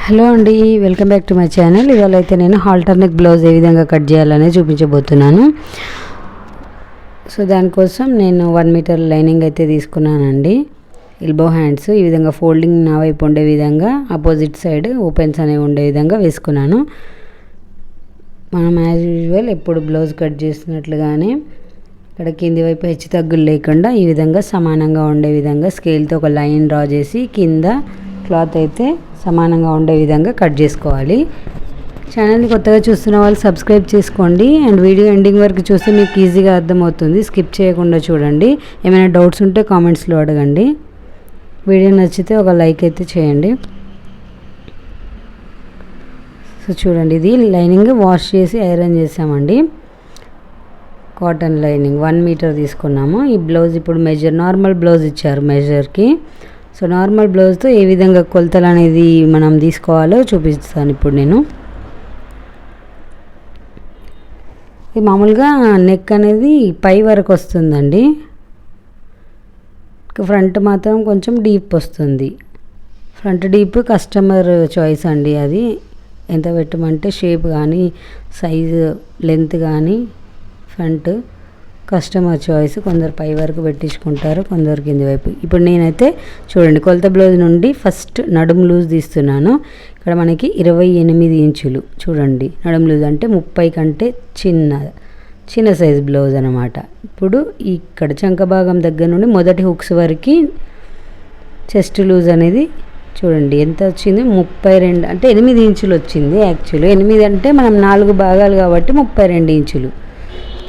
Hello అండి, welcome back to my channel. ఇవాళ అయితే నేను హాల్టర్ నెక్ బ్లౌజ్ ఏ విధంగా కట్ చేయాలనే చూపించబోతున్నాను. సో దానికోసం నేను 1 మీటర్ లైనింగ్ అయితే తీసుకున్నానండి. ఎల్బో హ్యాండ్స్ ఈ విధంగా ఫోల్డింగ్ నా వైపు ఉండే విధంగా ఆపోజిట్ సైడ్ ఓపెన్స్ అనేవి ఉండే విధంగా వేసుకున్నాను. మనం యాజ్ యూజువల్ ఎప్పుడు బ్లౌజ్ కట్ చేసినట్లుగానే ఇక్కడ కింది వైపు హెచ్చు తగ్గులు లేకుండా ఈ విధంగా సమానంగా ఉండే విధంగా స్కేల్తో ఒక లైన్ డ్రా చేసి కింద క్లాత్ అయితే సమానంగా ఉండే విధంగా కట్ చేసుకోవాలి. ఛానల్ని కొత్తగా చూస్తున్న వాళ్ళు సబ్స్క్రైబ్ చేసుకోండి అండ్ వీడియో ఎండింగ్ వరకు చూస్తే మీకు ఈజీగా అర్థమవుతుంది. స్కిప్ చేయకుండా చూడండి. ఏమైనా డౌట్స్ ఉంటే కామెంట్స్లో అడగండి. వీడియో నచ్చితే ఒక లైక్ అయితే చేయండి. సో చూడండి, ఇది లైనింగ్ వాష్ చేసి ఐరన్ చేసామండి. కాటన్ లైనింగ్ 1 మీటర్ తీసుకున్నాము. ఈ బ్లౌజ్ ఇప్పుడు నార్మల్ బ్లౌజ్ ఇచ్చారు మెజర్కి. సో నార్మల్ బ్లౌజ్తో ఏ విధంగా కొలతలు అనేది మనం తీసుకోవాలో చూపిస్తాను ఇప్పుడు నేను. ఇది మామూలుగా నెక్ అనేది పై వరకు వస్తుందండి. ఫ్రంట్ మాత్రం కొంచెం డీప్ వస్తుంది. ఫ్రంట్ డీప్ కస్టమర్ చాయిస్ అండి. అది ఎంత పెట్టమంటే షేప్ కానీ సైజు లెంత్ కానీ ఫ్రంట్ కస్టమర్ చాయిస్. కొందరు పై వరకు పెట్టించుకుంటారు, కొందరు కింది వైపు. ఇప్పుడు నేనైతే చూడండి, కొలత బ్లౌజ్ నుండి ఫస్ట్ నడుము లూజ్ తీస్తున్నాను. ఇక్కడ మనకి 28 ఇంచులు చూడండి. నడుము లూజ్ అంటే 30 కంటే చిన్న సైజ్ బ్లౌజ్ అనమాట. ఇప్పుడు ఇక్కడ చంక భాగం దగ్గర నుండి మొదటి హుక్స్ వరకు చెస్ట్ లూజ్ అనేది చూడండి ఎంత వచ్చింది. 32 అంటే 8 ఇంచులు వచ్చింది. యాక్చువల్లీ 8 అంటే మనం 4 భాగాలు కాబట్టి 32 ఇంచులు.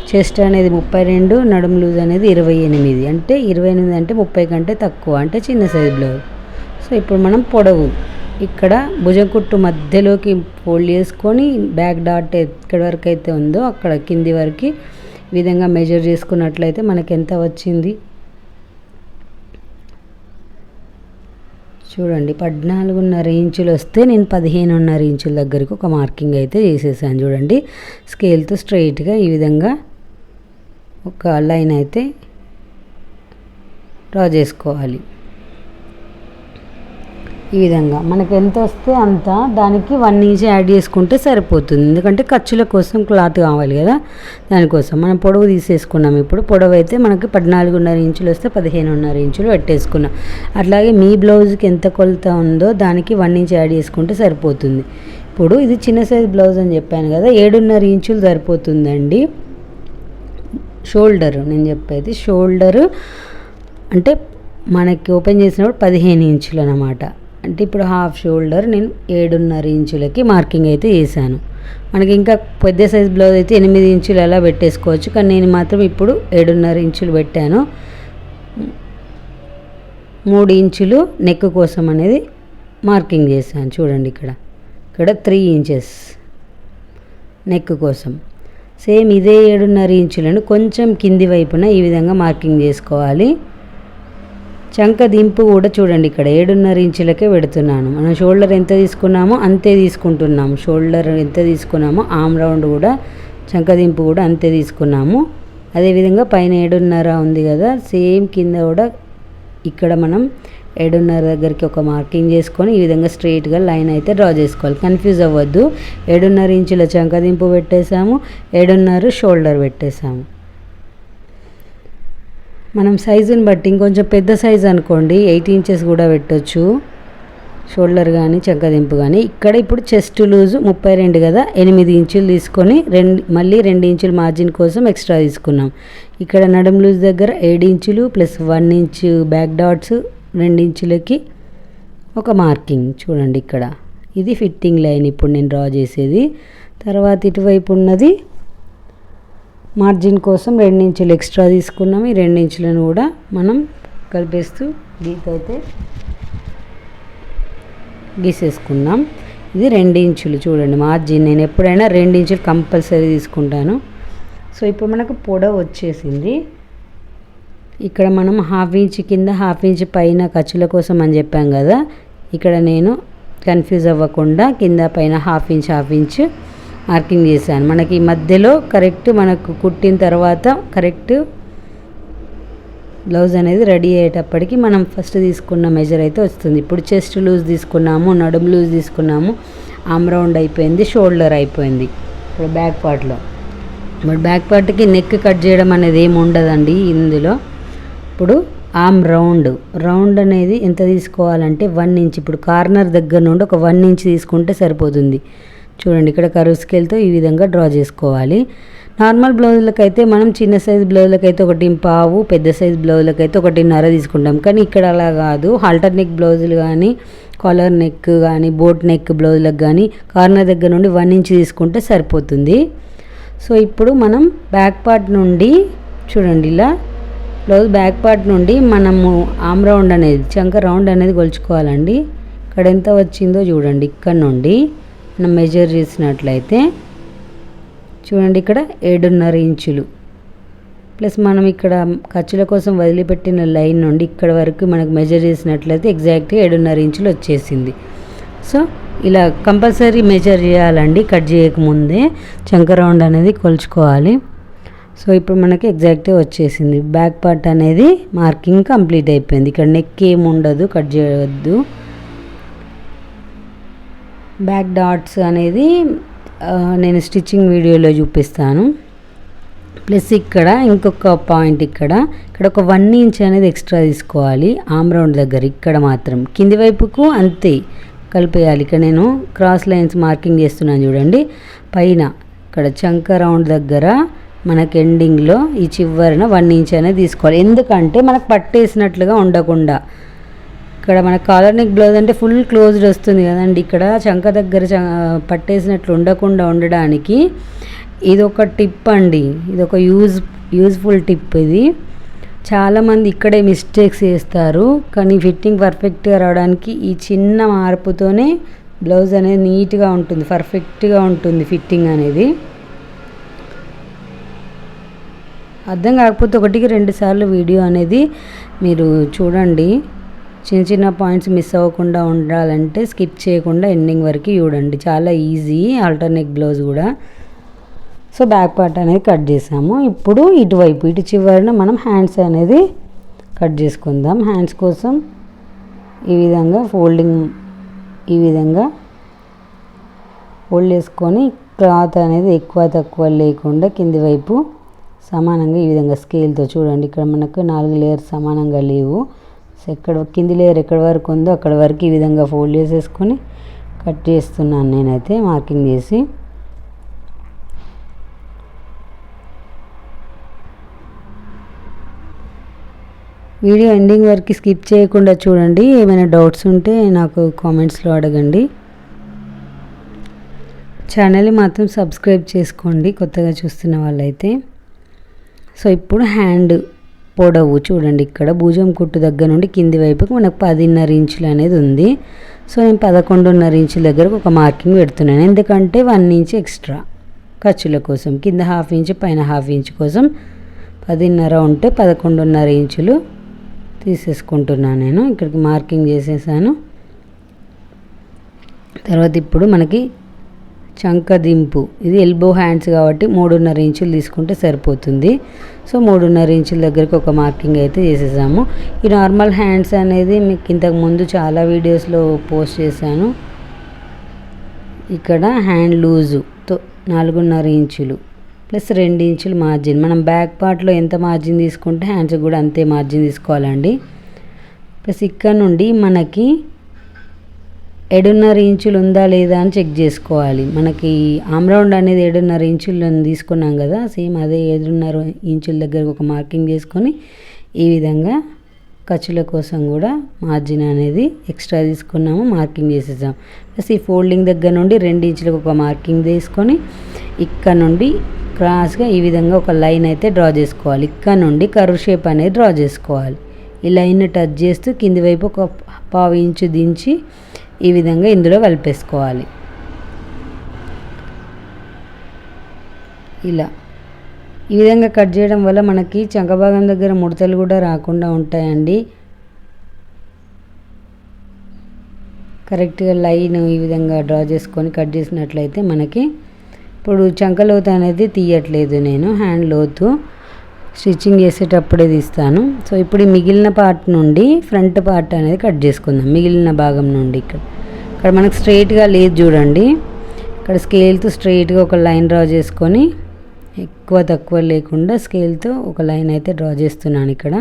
చెస్ట్ అనేది 32, నడుము లూజ్ అనేది 28. అంటే 28 అంటే 30 కంటే తక్కువ, అంటే చిన్న సైజ్ బ్లౌజ్. సో ఇప్పుడు మనం పొడవు ఇక్కడ భుజం కుట్టు మధ్యలోకి ఫోల్డ్ చేసుకొని బ్యాక్ డాట్ ఎక్కడి వరకు అయితే ఉందో అక్కడ కింది వరకు ఈ విధంగా మెజర్ చేసుకున్నట్లయితే మనకి ఎంత వచ్చింది చూడండి. 14.5 ఇంచులు వస్తే నేను 15.5 ఇంచుల దగ్గరకు ఒక మార్కింగ్ అయితే చేసేసాను. చూడండి, స్కేల్తో స్ట్రైట్గా ఈ విధంగా ఒక లైన్ అయితే డ్రా చేసుకోవాలి. ఈ విధంగా మనకు ఎంత వస్తే అంత, దానికి 1 ఇంచ్ యాడ్ చేసుకుంటే సరిపోతుంది. ఎందుకంటే ఖర్చుల కోసం క్లాత్ కావాలి కదా, దానికోసం మనం పొడవు తీసేసుకున్నాం. ఇప్పుడు పొడవు అయితే మనకి 14.5 ఇంచులు వస్తే 15.5 ఇంచులు పెట్టేసుకున్నాం. అట్లాగే మీ బ్లౌజ్కి ఎంత కొలత ఉందో దానికి 1 ఇంచ్ యాడ్ చేసుకుంటే సరిపోతుంది. ఇప్పుడు ఇది చిన్న సైజ్ బ్లౌజ్ అని చెప్పాను కదా, 7.5 ఇంచులు సరిపోతుందండి. షోల్డర్ నేను చెప్పేది షోల్డరు అంటే మనకి ఓపెన్ చేసినప్పుడు 15 ఇంచులు అన్నమాట. అంటే ఇప్పుడు హాఫ్ షోల్డర్ నేను 7.5 ఇంచులకి మార్కింగ్ అయితే చేశాను. మనకి ఇంకా పెద్ద సైజ్ బ్లౌజ్ అయితే 8 ఇంచులు అలా పెట్టేసుకోవచ్చు, కానీ నేను మాత్రం ఇప్పుడు 7.5 ఇంచులు పెట్టాను. 3 ఇంచులు నెక్ కోసం అనేది మార్కింగ్ చేశాను. చూడండి, ఇక్కడ 3 ఇంచెస్ నెక్ కోసం. సేమ్ ఇదే 7.5 ఇంచులను కొంచెం కింది వైపున ఈ విధంగా మార్కింగ్ చేసుకోవాలి. చంక దింపు కూడా చూడండి, ఇక్కడ 7.5 ఇంచులకే పెడుతున్నాను. మనం షోల్డర్ ఎంత తీసుకున్నామో అంతే తీసుకుంటున్నాము. షోల్డర్ ఎంత తీసుకున్నామో ఆమ్ రౌండ్ కూడా చంక దింపు కూడా అంతే తీసుకున్నాము. అదేవిధంగా పైన 7.5 ఉంది కదా, సేమ్ కింద కూడా ఇక్కడ మనం 7.5 దగ్గరికి ఒక మార్కింగ్ చేసుకొని ఈ విధంగా స్ట్రైట్గా లైన్ అయితే డ్రా చేసుకోవాలి. కన్ఫ్యూజ్ అవ్వద్దు. 7.5 ఇంచుల చంకదింపు పెట్టేసాము, 7.5 షోల్డర్ పెట్టేసాము. మనం సైజుని బట్టి ఇంకొంచెం పెద్ద సైజు అనుకోండి 8 ఇంచెస్ కూడా పెట్టొచ్చు, షోల్డర్ కానీ చంకదింపు కానీ. ఇక్కడ ఇప్పుడు చెస్ట్ లూజు 32 కదా, 8 ఇంచులు తీసుకొని మళ్ళీ 2 ఇంచులు మార్జిన్ కోసం ఎక్స్ట్రా తీసుకున్నాం. ఇక్కడ నడుము లూజ్ దగ్గర 7 ఇంచులు ప్లస్ 1 ఇంచు బ్యాక్ డాట్స్ 2 ఇంచులకి ఒక మార్కింగ్. చూడండి, ఇక్కడ ఇది ఫిట్టింగ్ లైన్ ఇప్పుడు నేను డ్రా చేసేది. తర్వాత ఇటువైపు ఉన్నది మార్జిన్ కోసం 2 ఇంచులు ఎక్స్ట్రా తీసుకున్నాము. ఈ 2 ఇంచులను కూడా మనం కలిపేస్తూ అయితే గీసేసుకున్నాం. ఇది 2 ఇంచులు చూడండి మార్జిన్. నేను ఎప్పుడైనా 2 ఇంచులు కంపల్సరీ తీసుకుంటాను. సో ఇప్పుడు మనకు పొడవు వచ్చేసింది. ఇక్కడ మనం 1/2 ఇంచ్ కింద 1/2 ఇంచ్ పైన ఖర్చుల కోసం అని చెప్పాం కదా, ఇక్కడ నేను కన్ఫ్యూజ్ అవ్వకుండా కింద పైన 1/2 ఇంచ్ మార్కింగ్ చేశాను. మనకి మధ్యలో కరెక్ట్ మనకు కుట్టిన తర్వాత కరెక్ట్ బ్లౌజ్ అనేది రెడీ అయ్యేటప్పటికి మనం ఫస్ట్ తీసుకున్న మెజర్ అయితే వస్తుంది. ఇప్పుడు చెస్ట్ లూజ్ తీసుకున్నాము, నడుము లూజ్ తీసుకున్నాము, ఆమ్ రౌండ్ అయిపోయింది, షోల్డర్ అయిపోయింది. ఇప్పుడు బ్యాక్ పార్ట్లో ఇప్పుడు బ్యాక్ పార్ట్కి నెక్ కట్ చేయడం అనేది ఏమి ఉండదండి ఇందులో. ఇప్పుడు ఆమ్ రౌండ్ అనేది ఎంత తీసుకోవాలంటే 1 ఇంచ్. ఇప్పుడు కార్నర్ దగ్గర నుండి ఒక 1 ఇంచ్ తీసుకుంటే సరిపోతుంది. చూడండి, ఇక్కడ కర్వ్ స్కేల్తో ఈ విధంగా డ్రా చేసుకోవాలి. నార్మల్ బ్లౌజులకు అయితే మనం చిన్న సైజ్ బ్లౌజులకు అయితే 1.5, పెద్ద సైజ్ బ్లౌజులకు అయితే 1.5 తీసుకుంటాం. కానీ ఇక్కడ అలా కాదు. హాల్టర్ నెక్ బ్లౌజులు కానీ, కాలర్ నెక్ కానీ, బోట్ నెక్ బ్లౌజులకు కానీ కార్నర్ దగ్గర నుండి 1 ఇంచ్ తీసుకుంటే సరిపోతుంది. సో ఇప్పుడు మనం బ్యాక్ పార్ట్ నుండి చూడండి, ఇలా బ్లౌజ్ బ్యాక్ పార్ట్ నుండి మనము ఆమ్ రౌండ్ అనేది, చంక రౌండ్ అనేది కొలుచుకోవాలండి. ఇక్కడ ఎంత వచ్చిందో చూడండి. ఇక్కడ నుండి మనం మెజర్ చేసినట్లయితే చూడండి, ఇక్కడ 7.5 ఇంచులు ప్లస్ మనం ఇక్కడ ఖర్చుల కోసం వదిలిపెట్టిన లైన్ నుండి ఇక్కడ వరకు మనకు మెజర్ చేసినట్లయితే ఎగ్జాక్ట్గా 7.5 ఇంచులు వచ్చేసింది. సో ఇలా కంపల్సరీ మెజర్ చేయాలండి. కట్ చేయకముందే చంక రౌండ్ అనేది కొలుచుకోవాలి. సో ఇప్పుడు మనకి ఎగ్జాక్ట్గా వచ్చేసింది. బ్యాక్ పార్ట్ అనేది మార్కింగ్ కంప్లీట్ అయిపోయింది. ఇక్కడ నెక్ ఏమి ఉండదు, కట్ చేయవద్దు. బ్యాక్ డాట్స్ అనేది నేను స్టిచ్చింగ్ వీడియోలో చూపిస్తాను. ప్లస్ ఇక్కడ ఇంకొక పాయింట్, ఇక్కడ ఒక 1 ఇంచ్ అనేది ఎక్స్ట్రా తీసుకోవాలి ఆమ్ రౌండ్ దగ్గర. ఇక్కడ మాత్రం కింది వైపుకు అంతే కలిపేయాలి. ఇక్కడ నేను క్రాస్ లైన్స్ మార్కింగ్ చేస్తున్నాను చూడండి. పైన ఇక్కడ చంక రౌండ్ దగ్గర మనకు ఎండింగ్లో ఈ చివరన 1 ఇంచ్ అనేది తీసుకోవాలి. ఎందుకంటే మనకు పట్టేసినట్లుగా ఉండకుండా. ఇక్కడ మన కాలర్ నెక్ బ్లౌజ్ అంటే ఫుల్ క్లోజ్డ్ వస్తుంది కదండి. ఇక్కడ చంక దగ్గర పట్టేసినట్లు ఉండకుండా ఉండడానికి ఇదొక టిప్ అండి. ఇదొక యూజ్ఫుల్ టిప్. ఇది చాలామంది ఇక్కడే మిస్టేక్స్ చేస్తారు. కానీ ఫిట్టింగ్ పర్ఫెక్ట్గా రావడానికి ఈ చిన్న మార్పుతోనే బ్లౌజ్ అనేది నీట్గా ఉంటుంది, పర్ఫెక్ట్గా ఉంటుంది ఫిట్టింగ్ అనేది. అర్థం కాకపోతే 1-2 సార్లు వీడియో అనేది మీరు చూడండి. చిన్న చిన్న పాయింట్స్ మిస్ అవ్వకుండా ఉండాలంటే స్కిప్ చేయకుండా ఎండింగ్ వరకు చూడండి. చాలా ఈజీ ఆల్టర్ నెక్ బ్లౌజ్ కూడా. సో బ్యాక్ పార్ట్ అనేది కట్ చేసాము. ఇప్పుడు ఇటువైపు ఇటు చివరన మనం హ్యాండ్స్ అనేది కట్ చేసుకుందాం. హ్యాండ్స్ కోసం ఈ విధంగా ఈ విధంగా ఫోల్డ్ చేసుకొని క్లాత్ అనేది ఎక్కువ తక్కువ లేకుండా కింది వైపు సమానంగా ఈ విధంగా స్కేల్తో చూడండి. ఇక్కడ మనకు 4 లేయర్స్ సమానంగా లేవు. సో ఎక్కడ కింది లేయర్ ఎక్కడ వరకు ఉందో అక్కడ వరకు ఈ విధంగా ఫోల్డ్ చేసేసుకొని కట్ చేస్తున్నాను నేనైతే మార్కింగ్ చేసి. వీడియో ఎండింగ్ వరకు స్కిప్ చేయకుండా చూడండి. ఏమైనా డౌట్స్ ఉంటే నాకు కామెంట్స్లో అడగండి. ఛానల్ని మాత్రం సబ్స్క్రైబ్ చేసుకోండి కొత్తగా చూస్తున్న వాళ్ళైతే. సో ఇప్పుడు హ్యాండ్ పొడవు చూడండి, ఇక్కడ భుజం కుట్టు దగ్గర నుండి కింది వైపుకి మనకు 10.5 ఇంచులు అనేది ఉంది. సో నేను 11.5 ఇంచుల దగ్గరకు ఒక మార్కింగ్ పెడుతున్నాను. ఎందుకంటే 1 ఇంచ్ ఎక్స్ట్రా ఖర్చుల కోసం, కింద 1/2 ఇంచ్ పైన 1/2 ఇంచ్ కోసం 10.5 ఉంటే 11.5 ఇంచులు తీసేసుకుంటున్నాను నేను. ఇక్కడికి మార్కింగ్ చేసేసాను. తర్వాత ఇప్పుడు మనకి చంక దింపు, ఇది ఎల్బో హ్యాండ్స్ కాబట్టి 3.5 ఇంచులు తీసుకుంటే సరిపోతుంది. సో 3.5 ఇంచుల దగ్గరికి ఒక మార్కింగ్ అయితే చేసేసాము. ఈ నార్మల్ హ్యాండ్స్ అనేది మీకు ఇంతకు ముందు చాలా వీడియోస్లో పోస్ట్ చేశాను. ఇక్కడ హ్యాండ్ లూజుతో 4.5 ఇంచులు ప్లస్ 2 ఇంచులు మార్జిన్. మనం బ్యాక్ పార్ట్లో ఎంత మార్జిన్ తీసుకుంటే హ్యాండ్స్ కూడా అంతే మార్జిన్ తీసుకోవాలండి. ప్లస్ ఇక్కడ నుండి మనకి 7.5 ఇంచులు ఉందా లేదా అని చెక్ చేసుకోవాలి. మనకి ఆమ్ రౌండ్ అనేది 7.5 ఇంచులు తీసుకున్నాం కదా, సేమ్ అదే 7.5 ఇంచుల దగ్గర ఒక మార్కింగ్ చేసుకొని ఈ విధంగా ఖర్చుల కోసం కూడా మార్జిన్ అనేది ఎక్స్ట్రా తీసుకున్నాము, మార్కింగ్ చేసేసాం. ప్లస్ ఈ ఫోల్డింగ్ దగ్గర నుండి 2 ఇంచులకు ఒక మార్కింగ్ తీసుకొని ఇక్కడ నుండి క్రాస్గా ఈ విధంగా ఒక లైన్ అయితే డ్రా చేసుకోవాలి. ఇక్కడ నుండి కర్వ్ షేప్ అనేది డ్రా చేసుకోవాలి. ఈ లైన్ టచ్ చేస్తూ కింది వైపు ఒక 1/2 ఇంచు దించి ఈ విధంగా ఇందులో కలిపేసుకోవాలి. ఇలా ఈ విధంగా కట్ చేయడం వల్ల మనకి చంక భాగం దగ్గర ముడతలు కూడా రాకుండా ఉంటాయండి. కరెక్ట్గా లైన్ ఈ విధంగా డ్రా చేసుకొని కట్ చేసినట్లయితే మనకి ఇప్పుడు చంక లోతు అనేది తీయట్లేదు నేను, హ్యాండ్ లోతు స్టిచ్చింగ్ చేసేటప్పుడే తీస్తాను. సో ఇప్పుడు ఈ మిగిలిన పార్ట్ నుండి ఫ్రంట్ పార్ట్ అనేది కట్ చేసుకుందాం. మిగిలిన భాగం నుండి ఇక్కడ మనకు స్ట్రైట్గా లేదు చూడండి. ఇక్కడ స్కేల్తో స్ట్రైట్గా ఒక లైన్ డ్రా చేసుకొని ఎక్కువ తక్కువ లేకుండా స్కేల్తో ఒక లైన్ అయితే డ్రా చేస్తున్నాను ఇక్కడ.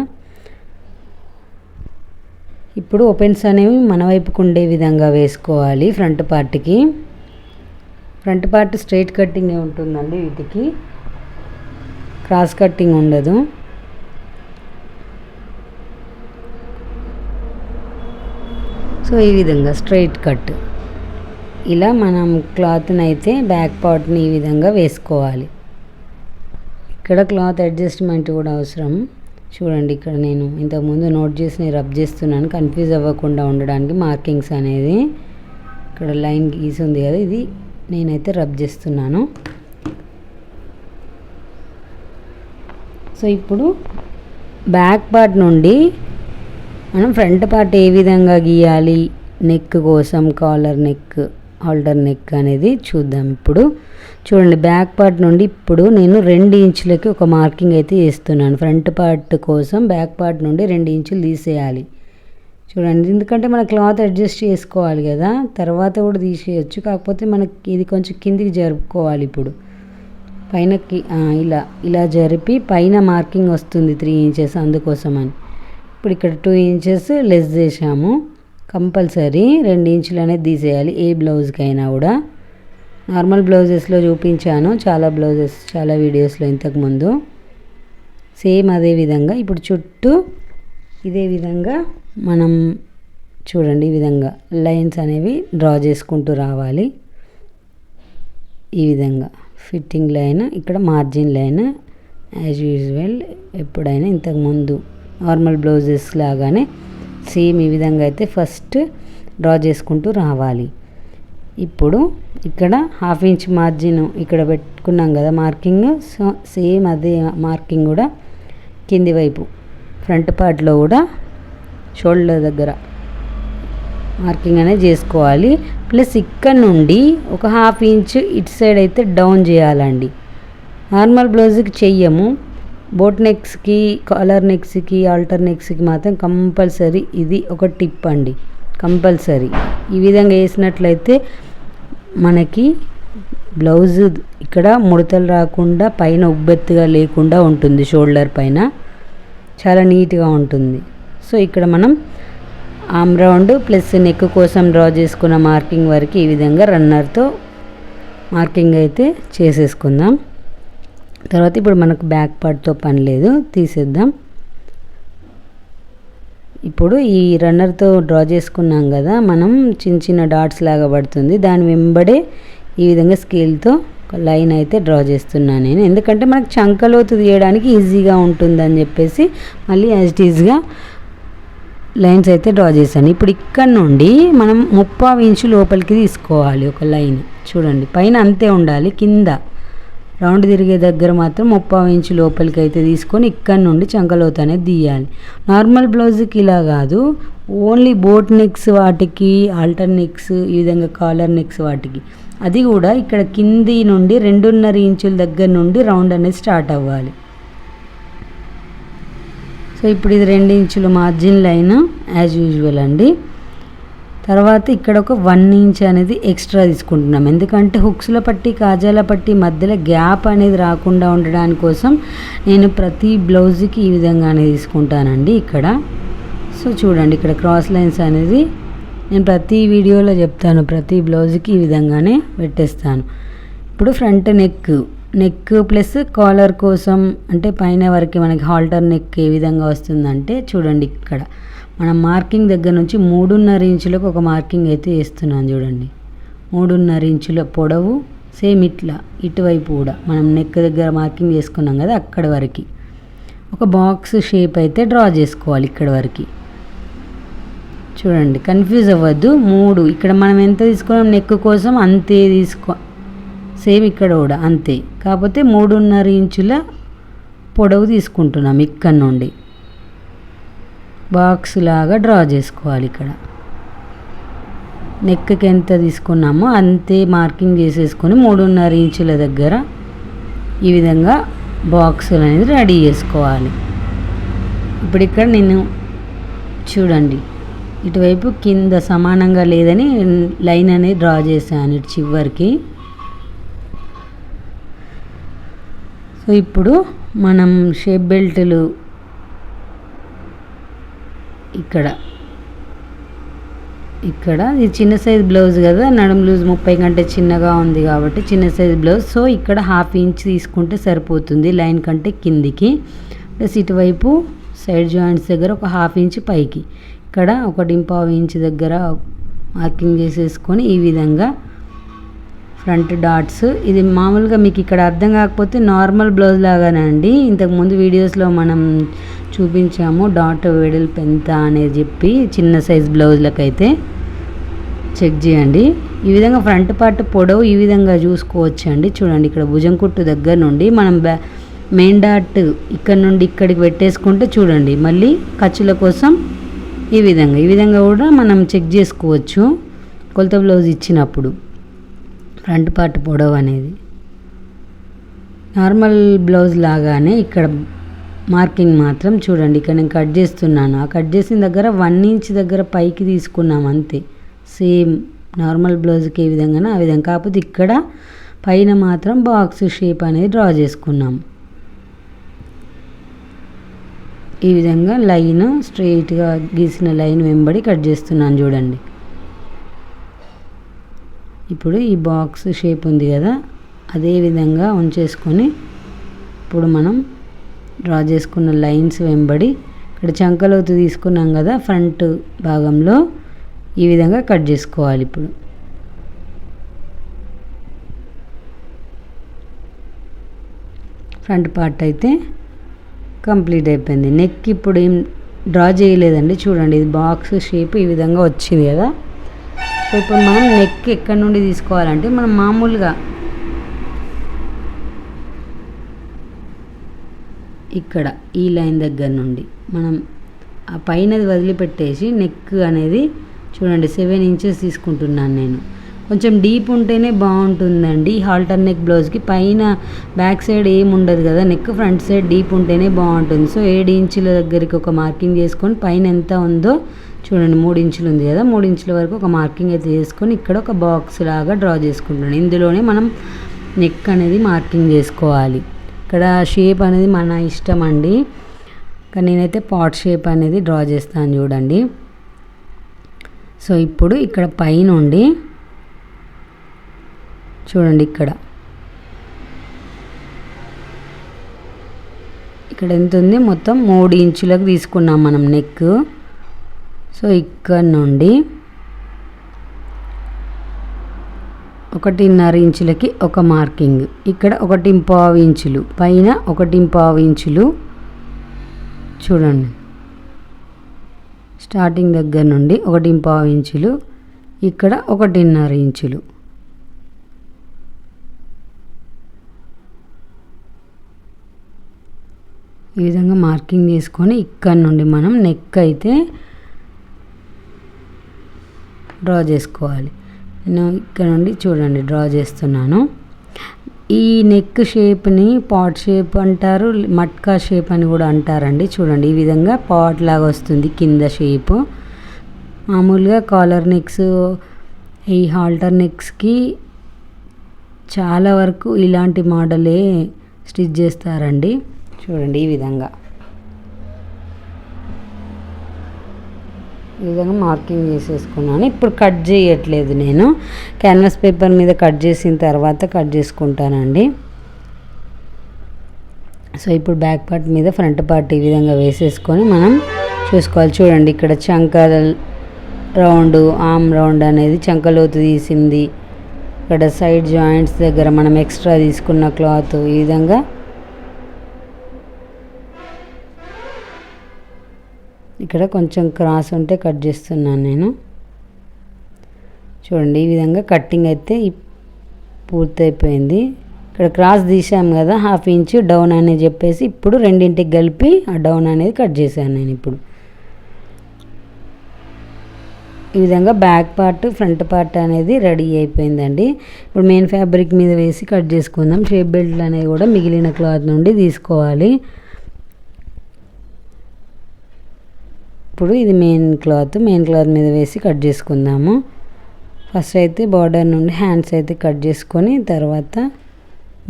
ఇప్పుడు ఓపెన్స్ అనేవి మన వైపుకు ఉండే విధంగా వేసుకోవాలి. ఫ్రంట్ పార్ట్కి ఫ్రంట్ పార్ట్ స్ట్రైట్ కట్టింగ్ ఉంటుందండి, వీటికి క్రాస్ కట్టింగ్ ఉండదు. సో ఈ విధంగా స్ట్రైట్ కట్ ఇలా మనం క్లాత్ని అయితే బ్యాక్ పార్ట్ని ఈ విధంగా వేసుకోవాలి. ఇక్కడ క్లాత్ అడ్జస్ట్మెంట్ కూడా అవసరం. చూడండి ఇక్కడ నేను ఇంతకుముందు నోట్ చేసి రబ్ చేస్తున్నాను కన్ఫ్యూజ్ అవ్వకుండా ఉండడానికి. మార్కింగ్స్ అనేది ఇక్కడ లైన్ గీసి ఉంది కదా, ఇది నేనైతే రబ్ చేస్తున్నాను. సో ఇప్పుడు బ్యాక్ పార్ట్ నుండి మనం ఫ్రంట్ పార్ట్ ఏ విధంగా గీయాలి, నెక్ కోసం కాలర్ నెక్, హోల్డర్ నెక్ అనేది చూద్దాం. ఇప్పుడు చూడండి బ్యాక్ పార్ట్ నుండి ఇప్పుడు నేను 2 ఇంచులకి ఒక మార్కింగ్ అయితే వేస్తున్నాను. ఫ్రంట్ పార్ట్ కోసం బ్యాక్ పార్ట్ నుండి 2 ఇంచులు తీసేయాలి. చూడండి, ఎందుకంటే మన క్లాత్ అడ్జస్ట్ చేసుకోవాలి కదా, తర్వాత కూడా తీసేయచ్చు. కాకపోతే మనకి ఇది కొంచెం కిందికి జరుపుకోవాలి. ఇప్పుడు పైనకి ఇలా జరిపి పైన మార్కింగ్ వస్తుంది 3 ఇంచెస్, అందుకోసమని ఇప్పుడు ఇక్కడ 2 ఇంచెస్ లెస్ చేసాము. కంపల్సరీ 2 ఇంచులు అనేది తీసేయాలి ఏ బ్లౌజ్కైనా కూడా. నార్మల్ బ్లౌజెస్లో చూపించాను చాలా వీడియోస్లో ఇంతకుముందు. సేమ్ అదే విధంగా ఇప్పుడు చుట్టూ ఇదే విధంగా మనం చూడండి ఈ విధంగా లైన్స్ అనేవి డ్రా చేసుకుంటూ రావాలి. ఈ విధంగా ఫిట్టింగ్ లైన్, ఇక్కడ మార్జిన్ లైన్ యాజ్ యూజువల్ ఎప్పుడైనా ఇంతకుముందు నార్మల్ బ్లౌజెస్ లాగానే సేమ్ ఈ విధంగా అయితే ఫస్ట్ డ్రా చేసుకుంటూ రావాలి. ఇప్పుడు ఇక్కడ 1/2 ఇంచ్ మార్జిన్ ఇక్కడ పెట్టుకున్నాం కదా మార్కింగ్. సో సేమ్ అదే మార్కింగ్ కూడా కింది వైపు ఫ్రంట్ పార్ట్లో కూడా షోల్డర్ దగ్గర మార్కింగ్ అనేది చేసుకోవాలి. ప్లస్ ఇక్కడ నుండి ఒక 1/2 ఇంచ్ ఇటు సైడ్ అయితే డౌన్ చేయాలండి. నార్మల్ బ్లౌజ్కి చెయ్యము, బోట్ నెక్స్కి, కాలర్ నెక్స్కి, ఆల్టర్ నెక్స్కి మాత్రం కంపల్సరీ ఇది ఒక టిప్ అండి. కంపల్సరీ ఈ విధంగా వేసినట్లయితే మనకి బ్లౌజ్ ఇక్కడ ముడతలు రాకుండా పైన ఉబ్బెత్తుగా లేకుండా ఉంటుంది, షోల్డర్ పైన చాలా నీట్గా ఉంటుంది. సో ఇక్కడ మనం ఆమ్ రౌండ్ ప్లస్ నెక్ కోసం డ్రా చేసుకున్న మార్కింగ్ వరకు ఈ విధంగా రన్నర్తో మార్కింగ్ అయితే చేసేసుకుందాం. తర్వాత ఇప్పుడు మనకు బ్యాక్ పార్ట్తో పని లేదు, తీసేద్దాం. ఇప్పుడు ఈ రన్నర్తో డ్రా చేసుకున్నాం కదా మనం, చిన్న చిన్న డాట్స్ లాగా పడుతుంది, దాని వెంబడే ఈ విధంగా స్కేల్తో ఒక లైన్ అయితే డ్రా చేస్తున్నాను నేను. ఎందుకంటే మనకు చంకలోతు తీయడానికి ఈజీగా ఉంటుందని చెప్పేసి మళ్ళీ యాజ్ ఇట్ ఈజ్గా లైన్స్ అయితే డ్రా చేశాను. ఇప్పుడు ఇక్కడ నుండి మనం 30 ఇంచు లోపలికి తీసుకోవాలి ఒక లైన్. చూడండి పైన అంతే ఉండాలి, కింద రౌండ్ తిరిగే దగ్గర మాత్రం 30 ఇంచు లోపలికి అయితే తీసుకొని ఇక్కడ నుండి చంకలోతు అనేది తీయాలి. నార్మల్ బ్లౌజ్కి ఇలా కాదు, ఓన్లీ బోట్ నెక్స్ వాటికి, ఆల్టర్ నెక్స్, ఈ విధంగా కాలర్ నెక్స్ వాటికి, అది కూడా ఇక్కడ కింది నుండి 2.5 ఇంచుల దగ్గర నుండి రౌండ్ అనేది స్టార్ట్ అవ్వాలి. సో ఇప్పుడు ఇది 2 ఇంచుల మార్జిన్ లైన్ యాజ్ యూజువల్ అండి. తర్వాత ఇక్కడ ఒక 1 ఇంచ్ అనేది ఎక్స్ట్రా తీసుకుంటున్నాం, ఎందుకంటే హుక్స్ల పట్టి, కాజాల పట్టి మధ్యలో గ్యాప్ అనేది రాకుండా ఉండడానికి కోసం నేను ప్రతి బ్లౌజ్కి ఈ విధంగానే తీసుకుంటానండి ఇక్కడ. సో చూడండి ఇక్కడ క్రాస్ లైన్స్ అనేది నేను ప్రతి వీడియోలో చెప్తాను, ప్రతి బ్లౌజ్కి ఈ విధంగానే పెట్టేస్తాను. ఇప్పుడు ఫ్రంట్ నెక్ ప్లస్ కాలర్ కోసం అంటే పైన వరకు మనకి హాల్టర్ నెక్ ఏ విధంగా వస్తుందంటే చూడండి ఇక్కడ మనం మార్కింగ్ దగ్గర నుంచి 3.5 ఇంచులకు ఒక మార్కింగ్ అయితే వేస్తున్నాను. చూడండి 3.5 ఇంచుల పొడవు, సేమ్ ఇట్లా ఇటువైపు కూడా మనం నెక్ దగ్గర మార్కింగ్ చేసుకున్నాం కదా అక్కడ వరకు ఒక బాక్స్ షేప్ అయితే డ్రా చేసుకోవాలి. ఇక్కడ వరకు చూడండి, కన్ఫ్యూజ్ అవ్వద్దు. 3 ఇక్కడ మనం ఎంత తీసుకున్నాం నెక్ కోసం అంతే సేమ్ ఇక్కడ కూడా అంతే, కాకపోతే 3.5 ఇంచుల పొడవు తీసుకుంటున్నాం. ఇక్కడ నుండి బాక్స్ లాగా డ్రా చేసుకోవాలి. ఇక్కడ నెక్కి ఎంత తీసుకున్నామో అంతే మార్కింగ్ చేసేసుకొని 3.5 ఇంచుల దగ్గర ఈ విధంగా బాక్సులు అనేది రెడీ చేసుకోవాలి. ఇప్పుడు ఇక్కడ నేను చూడండి ఇటువైపు కింద సమానంగా లేదని లైన్ అనేది డ్రా చేశాను ఇటు చివరికి. సో ఇప్పుడు మనం షేప్ బెల్ట్లు ఇక్కడ ఇది చిన్న సైజ్ బ్లౌజ్ కదా, నడుం లూజ్ 30 కంటే చిన్నగా ఉంది కాబట్టి చిన్న సైజ్ బ్లౌజ్. సో ఇక్కడ 1/2 ఇంచ్ తీసుకుంటే సరిపోతుంది లైన్ కంటే కిందికి. ప్లస్ ఇటువైపు సైడ్ జాయింట్స్ దగ్గర ఒక 1/2 ఇంచ్ పైకి, ఇక్కడ 1.25 ఇంచ్ దగ్గర మార్కింగ్ చేసేసుకొని ఈ విధంగా ఫ్రంట్ డాట్స్. ఇది మామూలుగా మీకు ఇక్కడ అర్థం కాకపోతే నార్మల్ బ్లౌజ్ లాగానే అండి, ఇంతకుముందు వీడియోస్లో మనం చూపించాము డాట్ వెడల్పు ఎంత అనేది చెప్పి చిన్న సైజ్ బ్లౌజ్లకైతే చెక్ చేయండి. ఈ విధంగా ఫ్రంట్ పార్ట్ పొడవు ఈ విధంగా చూసుకోవచ్చు అండి. చూడండి ఇక్కడ భుజం కుట్టు దగ్గర నుండి మనం మెయిన్ డాట్ ఇక్కడ నుండి ఇక్కడికి పెట్టేసుకుంటే చూడండి మళ్ళీ ఖర్చుల కోసం ఈ విధంగా కూడా మనం చెక్ చేసుకోవచ్చు కొలత బ్లౌజ్ ఇచ్చినప్పుడు. ఫ్రంట్ పార్ట్ పొడవు అనేది నార్మల్ బ్లౌజ్ లాగానే ఇక్కడ మార్కింగ్ మాత్రం చూడండి ఇక్కడ నేను కట్ చేస్తున్నాను. ఆ కట్ చేసిన దగ్గర 1 ఇంచ్ దగ్గర పైకి తీసుకున్నాం అంతే. సేమ్ నార్మల్ బ్లౌజ్కి ఏ విధంగానో ఆ విధంగా, కాకపోతే ఇక్కడ పైన మాత్రం బాక్స్ షేప్ అనేది డ్రా చేసుకున్నాం. ఈ విధంగా లైన్ స్ట్రెయిట్గా గీసిన లైన్ వెంబడి కట్ చేస్తున్నాను చూడండి. ఇప్పుడు ఈ బాక్స్ షేప్ ఉంది కదా, అదే విధంగా ఉంచేసుకొని ఇప్పుడు మనం డ్రా చేసుకున్న లైన్స్ వెంబడి ఇక్కడ చంకలోతు తీసుకున్నాం కదా ఫ్రంట్ భాగంలో ఈ విధంగా కట్ చేసుకోవాలి. ఇప్పుడు ఫ్రంట్ పార్ట్ అయితే కంప్లీట్ అయిపోయింది. నెక్ ఇప్పుడు ఏం డ్రా చేయలేదండి, చూడండి ఇది బాక్స్ షేప్ ఈ విధంగా వచ్చింది కదా. సో ఇప్పుడు మనం నెక్ ఎక్కడి నుండి తీసుకోవాలంటే మనం మామూలుగా ఇక్కడ ఈ లైన్ దగ్గర నుండి మనం ఆ పైనది వదిలిపెట్టేసి నెక్ అనేది చూడండి 7 ఇంచెస్ తీసుకుంటున్నాను నేను. కొంచెం డీప్ ఉంటేనే బాగుంటుందండి హాల్టర్ నెక్ బ్లౌజ్కి. పైన బ్యాక్ సైడ్ ఏమి ఉండదు కదా, నెక్ ఫ్రంట్ సైడ్ డీప్ ఉంటేనే బాగుంటుంది. సో 7 ఇంచుల దగ్గరికి ఒక మార్కింగ్ చేసుకొని పైన ఎంత ఉందో చూడండి 3 ఇంచులు ఉంది కదా, 3 ఇంచుల వరకు ఒక మార్కింగ్ అయితే చేసుకొని ఇక్కడ ఒక బాక్స్ లాగా డ్రా చేసుకుంటున్నాను. ఇందులోనే మనం నెక్ అనేది మార్కింగ్ చేసుకోవాలి. ఇక్కడ షేప్ అనేది మన ఇష్టం అండి, కానీ నేనైతే పాట్ షేప్ అనేది డ్రా చేస్తాను చూడండి. సో ఇప్పుడు ఇక్కడ పైనుండి చూడండి ఇక్కడ ఎంత ఉంది, మొత్తం 3 ఇంచులకు తీసుకున్నాం మనం నెక్. సో ఇక్కడ నుండి 1.5 ఇంచులకి ఒక మార్కింగ్, ఇక్కడ 1.25 ఇంచులు, పైన 1.25 ఇంచులు చూడండి. స్టార్టింగ్ దగ్గర నుండి 1.25 ఇంచులు, ఇక్కడ 1.5 ఇంచులు. ఈ విధంగా మార్కింగ్ చేసుకొని ఇక్కడ నుండి మనం నెక్ అయితే డ్రా చేసుకోవాలి. నేను ఇక్కడ నుండి చూడండి డ్రా చేస్తున్నాను. ఈ నెక్ షేప్ని పాట్ షేప్ అంటారు, మట్కా షేప్ అని కూడా అంటారండి. చూడండి ఈ విధంగా పాట్ లాగా వస్తుంది కింద షేపు. మామూలుగా కాలర్ నెక్స్, ఈ హాల్టర్ నెక్స్కి చాలా వరకు ఇలాంటి మోడలే స్టిచ్ చేస్తారండి. చూడండి ఈ విధంగా మార్కింగ్ చేసేసుకున్నాను. ఇప్పుడు కట్ చేయట్లేదు, నేను క్యాన్వాస్ పేపర్ మీద కట్ చేసిన తర్వాత కట్ చేసుకుంటానండి. సో ఇప్పుడు బ్యాక్ పార్ట్ మీద ఫ్రంట్ పార్ట్ ఈ విధంగా వేసేసుకొని మనం చూసుకోవాలి. చూడండి ఇక్కడ చంక రౌండ్, ఆర్మ్ రౌండ్ అనేది చంకలోతు తీసింది. ఇక్కడ సైడ్ జాయింట్స్ దగ్గర మనం ఎక్స్ట్రా తీసుకున్న క్లాత్ ఈ విధంగా ఇక్కడ కొంచెం క్రాస్ ఉంటే కట్ చేస్తున్నాను నేను. చూడండి ఈ విధంగా కట్టింగ్ అయితే పూర్తయిపోయింది. ఇక్కడ క్రాస్ తీసాం కదా 1/2 ఇంచు డౌన్ అనేది చెప్పేసి ఇప్పుడు రెండింటికి కలిపి ఆ డౌన్ అనేది కట్ చేశాను నేను. ఇప్పుడు ఈ విధంగా బ్యాక్ పార్ట్ ఫ్రంట్ పార్ట్ అనేది రెడీ అయిపోయిందండి. ఇప్పుడు మెయిన్ ఫ్యాబ్రిక్ మీద వేసి కట్ చేసుకుందాం. షేప్ బెల్ట్ అనేది కూడా మిగిలిన క్లాత్ నుండి తీసుకోవాలి. ఇప్పుడు ఇది మెయిన్ క్లాత్ మీద వేసి కట్ చేసుకుందాము. ఫస్ట్ అయితే బార్డర్ నుండి హ్యాండ్స్ అయితే కట్ చేసుకొని తర్వాత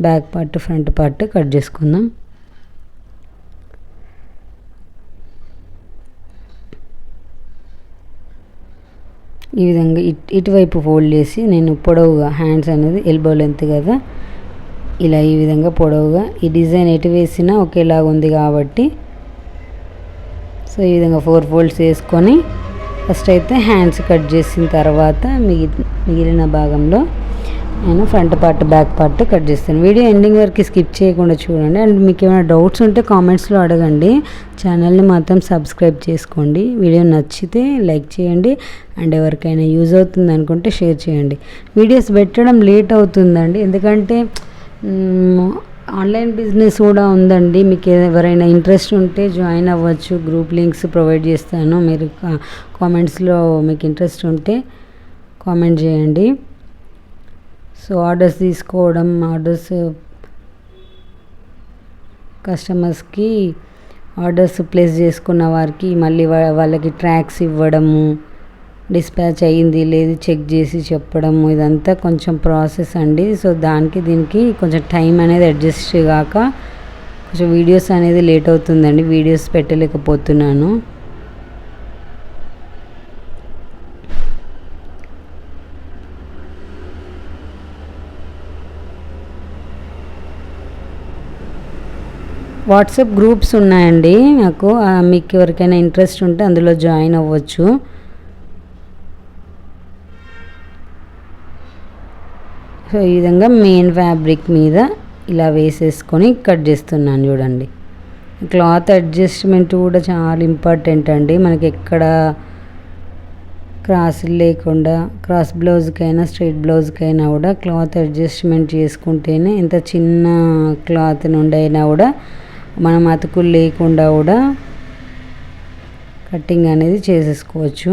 back part front part cut చేసుకుందాం. ఈ విధంగా ఇటువైపు ఫోల్డ్ చేసి నేను పొడవుగా హ్యాండ్స్ అనేది ఎల్బో లెంత్ కదా, ఇలా ఈ విధంగా పొడవుగా ఈ డిజైన్ ఎటు వేసినా ఒకేలాగా ఉంది కాబట్టి సో ఈ విధంగా 4 ఫోల్డ్స్ వేసుకొని ఫస్ట్ అయితే హ్యాండ్స్ కట్ చేసిన తర్వాత మిగిలిన భాగంలో నేను front part back part cut చేస్తాను. వీడియో ఎండింగ్ వరకు స్కిప్ చేయకుండా చూడండి. అండ్ మీకు ఏమైనా డౌట్స్ ఉంటే కామెంట్స్లో అడగండి. ఛానల్ని మాత్రం సబ్స్క్రైబ్ చేసుకోండి. వీడియో నచ్చితే లైక్ చేయండి అండ్ ఎవరికైనా యూజ్ అవుతుంది అనుకుంటే షేర్ చేయండి. వీడియోస్ పెట్టడం లేట్ అవుతుందండి, ఎందుకంటే ఆన్లైన్ బిజినెస్ కూడా ఉందండి. మీకు ఎవరైనా ఇంట్రెస్ట్ ఉంటే జాయిన్ అవ్వచ్చు. గ్రూప్ లింక్స్ ప్రొవైడ్ చేస్తాను. మీరు కామెంట్స్లో మీకు ఇంట్రెస్ట్ ఉంటే కామెంట్ చేయండి. సో ఆర్డర్స్ తీసుకోవడం, ఆర్డర్స్ కస్టమర్స్కి ఆర్డర్స్ ప్లేస్ చేసుకున్న వారికి మళ్ళీ వాళ్ళకి ట్రాక్స్ ఇవ్వడము, డిస్పాచ్ అయ్యింది లేదు చెక్ చేసి చెప్పడము, ఇదంతా కొంచెం ప్రాసెస్ అండి. సో దీనికి కొంచెం టైం అనేది అడ్జస్ట్ కాక కొంచెం వీడియోస్ అనేది లేట్ అవుతుందండి. వీడియోస్ పెట్టలేకపోతున్నాను. వాట్సాప్ గ్రూప్స్ ఉన్నాయండి నాకు, మీకు ఎవరికైనా ఇంట్రెస్ట్ ఉంటే అందులో జాయిన్ అవ్వచ్చు. సో ఈ విధంగా మెయిన్ ఫ్యాబ్రిక్ మీద ఇలా వేసేసుకొని కట్ చేస్తున్నాను. చూడండి, క్లాత్ అడ్జస్ట్మెంట్ కూడా చాలా ఇంపార్టెంట్ అండి. మనకి ఎక్కడ క్రాస్ లేకుండా క్రాస్ బ్లౌజ్కైనా స్ట్రైట్ బ్లౌజ్కైనా కూడా క్లాత్ అడ్జస్ట్మెంట్ చేసుకుంటేనే, ఎంత చిన్న క్లాత్ నుండి అయినా కూడా మనం అతుకులు లేకుండా కూడా కటింగ్ అనేది చేసేసుకోవచ్చు.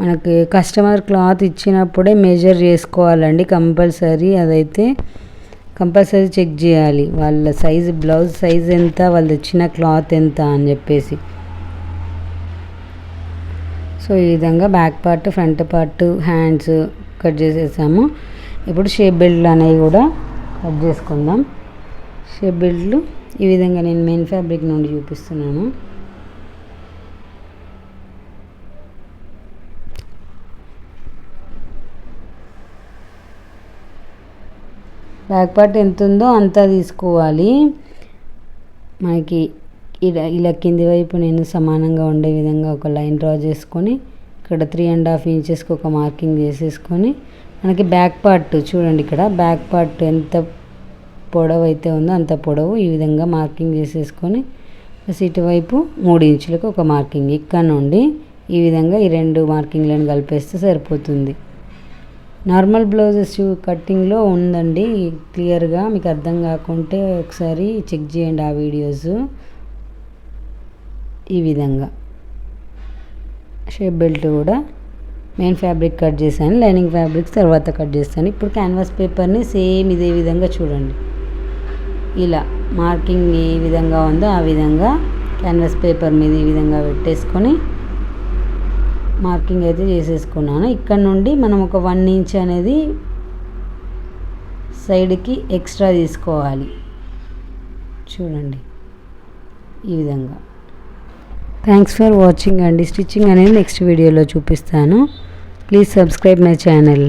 మనకి కస్టమర్ క్లాత్ ఇచ్చినప్పుడే మెజర్ చేసుకోవాలండి కంపల్సరీ. అదైతే కంపల్సరీ చెక్ చేయాలి వాళ్ళ సైజు, బ్లౌజ్ సైజ్ ఎంత, వాళ్ళు ఇచ్చిన క్లాత్ ఎంత అని చెప్పేసి. సో ఈ విధంగా back part front part hands cut చేసేసాము. ఇప్పుడు షేప్ బెల్ట్లు అనేవి కూడా కట్ చేసుకుందాం. షేప్ బెల్ట్లు ఈ విధంగా నేను మెయిన్ ఫ్యాబ్రిక్ నుండి చూపిస్తున్నాను. బ్యాక్ పార్ట్ ఎంత ఉందో అంతా తీసుకోవాలి. మనకి ఇలా కింది వైపు నేను సమానంగా ఉండే విధంగా ఒక లైన్ డ్రా చేసుకొని ఇక్కడ 3.5 ఇంచెస్కి ఒక మార్కింగ్ చేసేసుకొని మనకి బ్యాక్ పార్ట్ చూడండి, ఇక్కడ బ్యాక్ పార్ట్ ఎంత పొడవు అయితే ఉందో అంత పొడవు ఈ విధంగా మార్కింగ్ చేసేసుకొని ప్లస్ ఇటువైపు 3 ఇంచులకు ఒక మార్కింగ్, ఇక్కడ నుండి ఈ విధంగా ఈ 2 మార్కింగ్లను కలిపేస్తే సరిపోతుంది. నార్మల్ బ్లౌజెస్ కట్టింగ్లో ఉందండి క్లియర్గా, మీకు అర్థం కాకుంటే ఒకసారి చెక్ చేయండి ఆ వీడియోస్. ఈ విధంగా షేప్ బెల్ట్ కూడా మెయిన్ ఫ్యాబ్రిక్ కట్ చేశాను, లైనింగ్ ఫ్యాబ్రిక్స్ తర్వాత కట్ చేస్తాను. ఇప్పుడు క్యాన్వాస్ పేపర్ని సేమ్ ఇదే విధంగా చూడండి, ఇలా మార్కింగ్ ఏ విధంగా ఉందో ఆ విధంగా క్యాన్వాస్ పేపర్ మీద ఈ విధంగా పెట్టేసుకొని మార్కింగ్ అయితే చేసేసుకున్నాను. ఇక్కడ నుండి మనం ఒక 1 ఇంచ్ అనేది సైడ్కి ఎక్స్ట్రా తీసుకోవాలి. చూడండి ఈ విధంగా. థ్యాంక్స్ ఫర్ వాచింగ్ అండి. స్టిచ్చింగ్ అనేది నెక్స్ట్ వీడియోలో చూపిస్తాను. Please subscribe my channel.